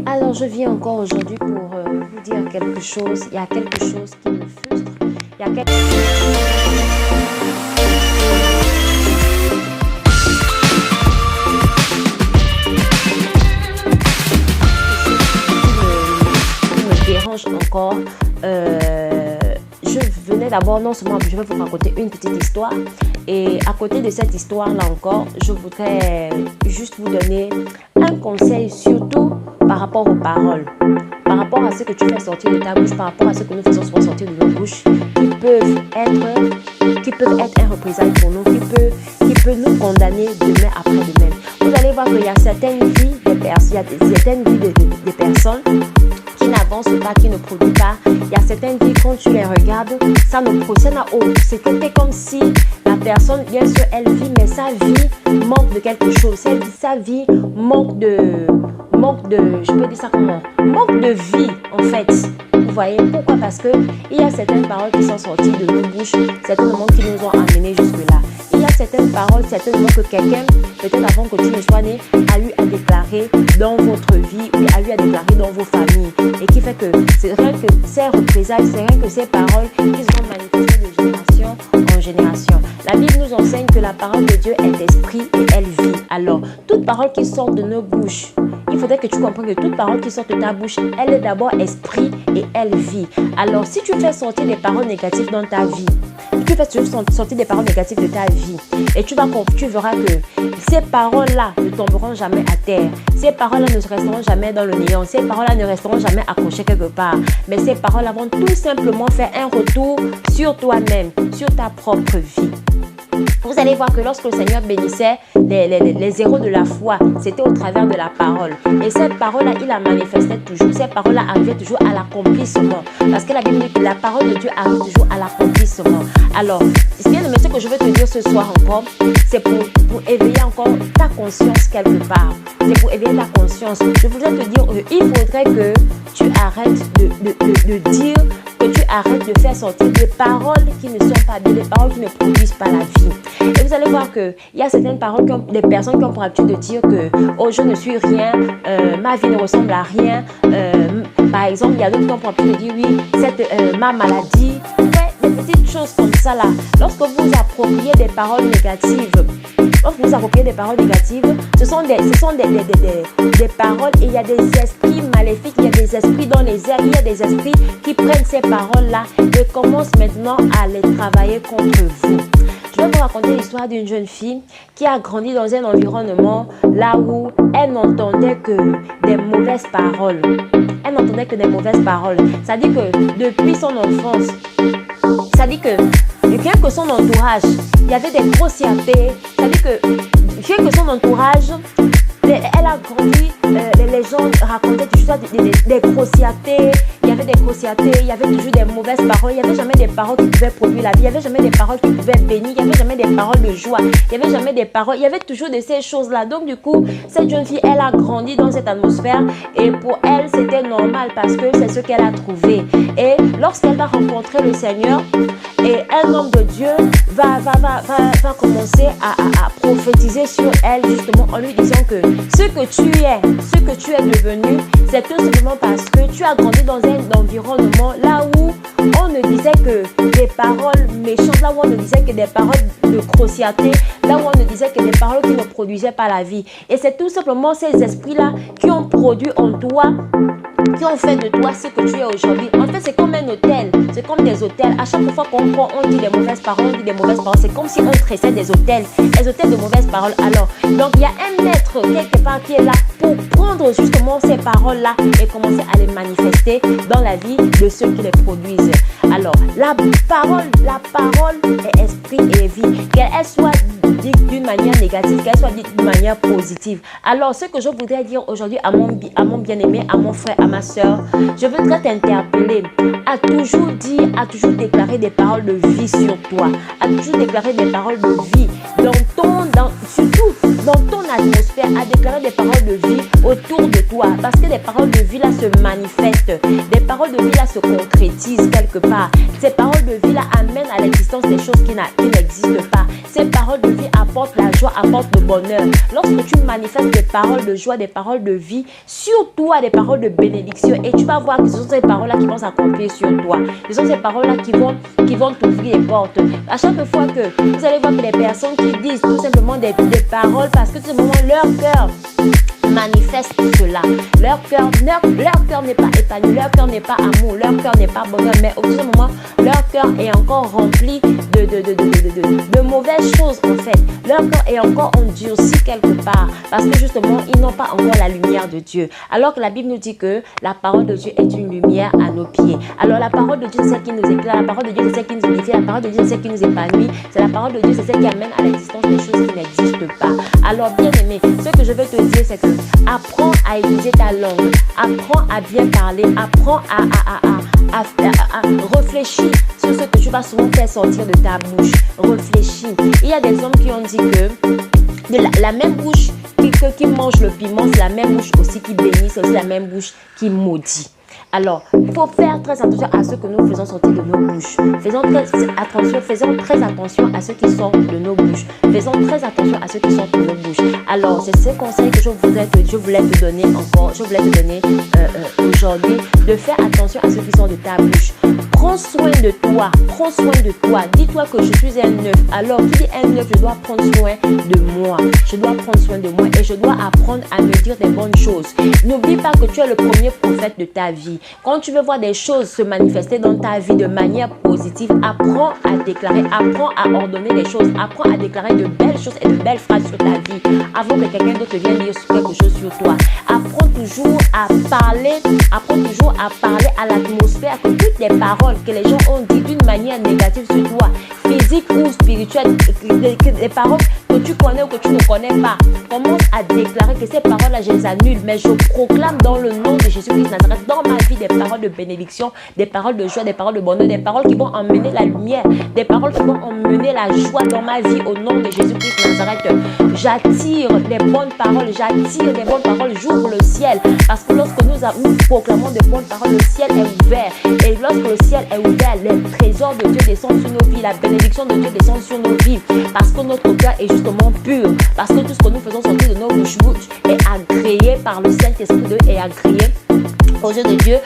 Alors, je viens encore aujourd'hui pour vous dire quelque chose. Il y a quelque chose qui me frustre. Il y a quelque qui me dérange encore. Je venais d'abord, non seulement je vais vous raconter une petite histoire. Et à côté de cette histoire-là encore, je voudrais juste vous donner un conseil, surtout par rapport aux paroles. Par rapport à ce que tu fais sortir de ta bouche, par rapport à ce que nous faisons souvent sortir de nos bouches, qui peuvent être un représailles pour nous, qui peut nous condamner demain après demain. Vous allez voir qu'il y a certaines vies des personnes qui n'avancent pas, qui ne produisent pas. Il y a certaines vies, quand tu les regardes, ça n'a c'était comme si la personne, bien sûr, elle vit, mais sa vie manque de quelque chose. Sa vie manque de, je peux dire ça comment? Manque de vie, en fait. Vous voyez pourquoi? Parce que il y a certaines paroles qui sont sorties de nos bouches, certainement qui nous ont amenés jusque-là. Il y a certaines paroles, certainement que quelqu'un, peut-être avant que tu ne sois né, a eu à déclarer dans votre vie, ou a eu à déclarer dans vos familles. Et qui fait que c'est rien que ces représailles, c'est rien que ces paroles qui sont manifestées de génération en génération. La Bible nous enseigne que la parole de Dieu est esprit et elle vit. Alors, toute parole qui sort de nos bouches, il faudrait que tu comprennes que toute parole qui sort de ta bouche, elle est d'abord esprit et elle vit. Alors, si tu fais sortir des paroles négatives dans ta vie, tu fais sortir des paroles négatives de ta vie et tu verras que ces paroles-là ne tomberont jamais à terre. Ces paroles-là ne resteront jamais dans le néant. Ces paroles-là ne resteront jamais accrochées quelque part. Mais ces paroles-là vont tout simplement faire un retour sur toi-même, sur ta propre vie. Vous allez voir que lorsque le Seigneur bénissait les héros de la foi, c'était au travers de la parole. Et cette parole-là, il la manifestait toujours. Cette parole-là arrivait toujours à l'accomplissement. Parce que la Bible dit que la parole de Dieu arrive toujours à l'accomplissement. Alors, bien aimé, ce que je veux te dire ce soir encore, c'est pour éveiller encore ta conscience quelque part. C'est pour éveiller ta conscience. Je voudrais te dire qu'il faudrait que tu arrêtes de dire, que tu arrêtes de faire sortir des paroles qui ne sont pas bien, des paroles qui ne produisent pas la vie. Et vous allez voir qu'il y a certaines paroles, des personnes qui ont pour habitude de dire que oh, je ne suis rien, ma vie ne ressemble à rien. Par exemple, il y a d'autres qui ont pour habitude de dire oui, ma maladie. Ouais, des petites choses comme ça là. Lorsque vous appropriez des paroles négatives, ce sont des paroles et il y a des esprits maléfiques, il y a des esprits dans les airs, il y a des esprits qui prennent ces paroles-là et commencent maintenant à les travailler contre vous. Je vais vous raconter l'histoire d'une jeune fille qui a grandi dans un environnement là où elle n'entendait que des mauvaises paroles. Elle n'entendait que des mauvaises paroles. Ça dit que depuis son enfance, rien que son entourage, il y avait des grossièretés. Ça dit que rien que son entourage, elle a grandi, les gens racontaient toujours des grossièretés. Il y avait des grossièretés, il y avait toujours des mauvaises paroles. Il n'y avait jamais des paroles qui pouvaient produire la vie. Il n'y avait jamais des paroles qui pouvaient bénir. Il n'y avait jamais des paroles de joie. Il n'y avait jamais des paroles. Il y avait toujours de ces choses-là. Donc du coup, cette jeune fille, elle a grandi dans cette atmosphère. Et pour elle, c'était normal parce que c'est ce qu'elle a trouvé. Et lorsqu'elle va rencontrer le Seigneur, et un homme de Dieu va commencer à prophétiser sur elle, justement, en lui disant que ce que tu es devenu, c'est tout simplement parce que tu as grandi dans un environnement là où on ne disait que des paroles méchantes, là où on ne disait que des paroles de grossièreté, là où on ne disait que des paroles qui ne produisaient pas la vie. Et c'est tout simplement ces esprits-là qui ont produit en toi, qui ont fait de toi ce que tu es aujourd'hui. En fait, c'est comme un hôtel, c'est comme des hôtels. À chaque fois qu'on dit des mauvaises paroles, c'est comme si on tressait des hôtels de mauvaises paroles. Alors, donc il y a un maître quelque part qui est là pour prendre justement ces paroles-là et commencer à les manifester dans la vie de ceux qui les produisent. Alors, la parole est esprit et vie. Qu'elle soit dite d'une manière négative, qu'elle soit dite d'une manière positive. Alors, ce que je voudrais dire aujourd'hui à mon bien-aimé, à mon frère, à ma soeur, je voudrais t'interpeller à toujours dire, à toujours déclarer des paroles de vie sur toi, à toujours déclarer des paroles de vie surtout dans ton atmosphère, à déclarer des paroles de vie autour de toi, parce que les paroles de vie là se manifestent, des paroles de vie là se concrétisent quelque part. Ces paroles de vie là amènent à l'existence des choses qui n'existent pas. Ces paroles de vie apporte la joie, apporte le bonheur. Lorsque tu manifestes des paroles de joie, des paroles de vie sur toi, des paroles de bénédiction, et tu vas voir que ce sont ces paroles-là qui vont s'accomplir sur toi. Ce sont ces paroles-là qui vont t'ouvrir les portes. À chaque fois que vous allez voir que les personnes qui disent tout simplement des paroles parce que tout simplement leur cœur manifeste cela. Leur cœur n'est pas épanoui, leur cœur n'est pas amour, leur cœur n'est pas bonheur, mais au bout d'un moment, leur cœur est encore rempli de mauvaises choses en fait. Leur cœur est encore endurci quelque part parce que justement, ils n'ont pas encore la lumière de Dieu. Alors que la Bible nous dit que la parole de Dieu est une lumière à nos pieds. Alors la parole de Dieu, c'est celle qui nous éclaire, la parole de Dieu, c'est celle qui nous édifie, la parole de Dieu, c'est celle qui nous épanouit. C'est la parole de Dieu, c'est celle qui amène à l'existence des choses qui n'existent pas. Alors bien aimé, ce que je veux te dire, c'est que apprends à utiliser ta langue, apprends à bien parler, apprends à réfléchir sur ce que tu vas souvent faire sortir de ta bouche. Réfléchis. Il y a des hommes qui ont dit que de la même bouche qui mange le piment, c'est la même bouche aussi qui bénit, c'est aussi la même bouche qui maudit. Alors, il faut faire très attention à ce que nous faisons sortir de nos bouches. Faisons très attention à ce qui sort de nos bouches. Faisons très attention à ce qui sort de nos bouches. Alors, c'est ce conseil que je voulais te donner aujourd'hui, de faire attention à ce qui sort de ta bouche. Prends soin de toi, prends soin de toi. Dis-toi que je suis un œuf. Alors, qui dit un œuf, je dois prendre soin de moi. Je dois prendre soin de moi et je dois apprendre à me dire des bonnes choses. N'oublie pas que tu es le premier prophète de ta vie. Quand tu veux voir des choses se manifester dans ta vie de manière positive, apprends à déclarer, apprends à ordonner les choses, apprends à déclarer de belles choses et de belles phrases sur ta vie avant que quelqu'un d'autre vienne dire quelque chose sur toi. Apprends toujours à parler à l'atmosphère, que toutes les paroles que les gens ont dit d'une manière négative sur toi, physique ou spirituelle, les paroles que tu connais ou que tu ne connais pas, commence à déclarer que ces paroles-là, je les annule, mais je proclame dans le nom de Jésus-Christ Nazareth, dans ma vie, des paroles de bénédiction, des paroles de joie, des paroles de bonheur, des paroles qui vont emmener la lumière, des paroles qui vont emmener la joie dans ma vie au nom de Jésus-Christ Nazareth. J'attire des bonnes paroles, j'ouvre le ciel, parce que lorsque nous proclamons des bonnes paroles, le ciel est ouvert, et lorsque le ciel est ouvert, les trésors de Dieu descendent sur nos vies, la bénédiction de Dieu descend sur nos vies, parce que notre cœur est justement pur, parce que tout ce que nous faisons sortir de nos bouches est agréé par le Saint-Esprit de Dieu, est agréé aux yeux de Dieu,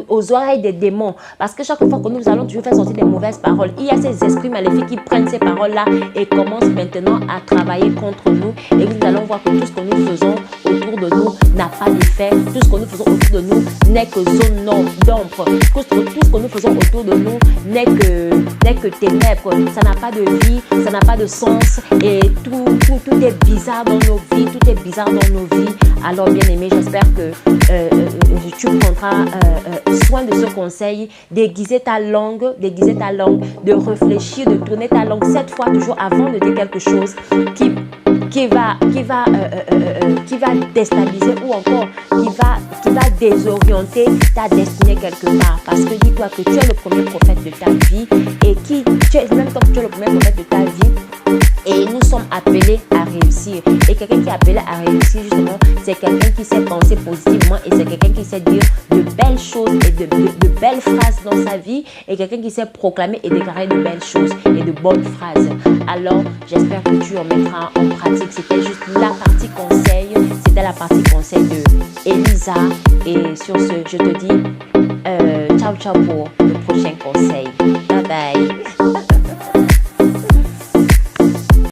aux oreilles des démons. Parce que chaque fois que nous allons toujours faire sortir des mauvaises paroles, il y a ces esprits maléfiques qui prennent ces paroles-là et commencent maintenant à travailler contre nous. Et nous allons voir que tout ce que nous faisons autour de nous n'a pas d'effet. Tout ce que nous faisons autour de nous n'est que zone d'ombre. Tout ce que nous faisons autour de nous n'est que ténèbres. Ça n'a pas de vie, ça n'a pas de sens. Et tout est bizarre dans nos vies. Tout est bizarre dans nos vies. Alors bien aimé, j'espère que tu prendras soin de ce conseil, déguiser ta langue, de réfléchir, de tourner ta langue 7 fois toujours avant de dire quelque chose qui va déstabiliser ou encore qui va désorienter ta destinée quelque part. Parce que dis-toi que tu es le premier prophète de ta vie et tu es le premier prophète de ta vie. Et nous sommes appelés à réussir. Et quelqu'un qui est appelé à réussir, justement, c'est quelqu'un qui sait penser positivement et c'est quelqu'un qui sait dire de belles choses et de belles phrases dans sa vie et quelqu'un qui sait proclamer et déclarer de belles choses et de bonnes phrases. Alors, j'espère que tu en mettras en pratique. C'était juste la partie conseil. C'était la partie conseil de Elisa. Et sur ce, je te dis ciao ciao pour le prochain conseil. Bye bye.